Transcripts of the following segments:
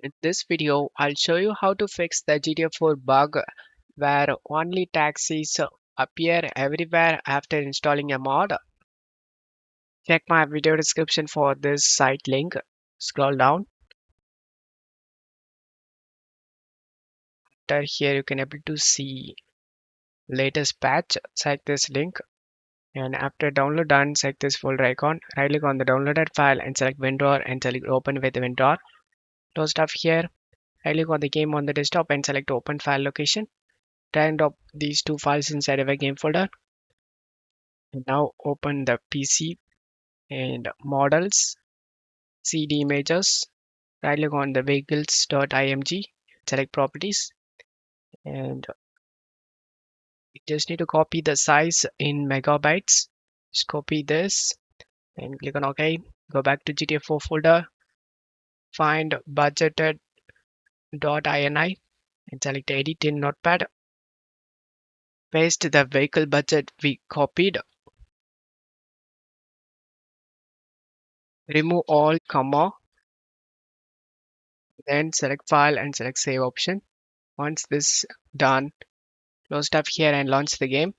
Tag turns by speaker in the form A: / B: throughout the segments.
A: In this video, I'll show you how to fix the GTA 4 bug where only taxis appear everywhere after installing a mod. Check my video description for this site link. Scroll down. After here you can able to see latest patch. Check this link and after download done, check this folder icon. Right click on the downloaded file and select WinRAR and select open with WinRAR. Close stuff here. Right click on the game on the desktop and select open file location. Drag and drop these two files inside of a game folder. Now open the PC and models, CD images, right click on the vehicles.img, select properties, and you just need to copy the size in megabytes. Just copy this and click on OK. Go back to GTA 4 folder, find budgeted.ini and select edit in notepad. Paste the vehicle budget we copied. Remove all comma, then select file and select save option. Once this done, close stuff here and launch the game.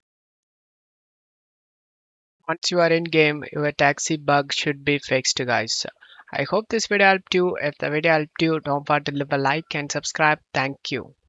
A: Once you are in game, your taxi bug should be fixed, guys. I hope this video helped you. If the video helped you, don't forget to leave a like and subscribe. Thank you.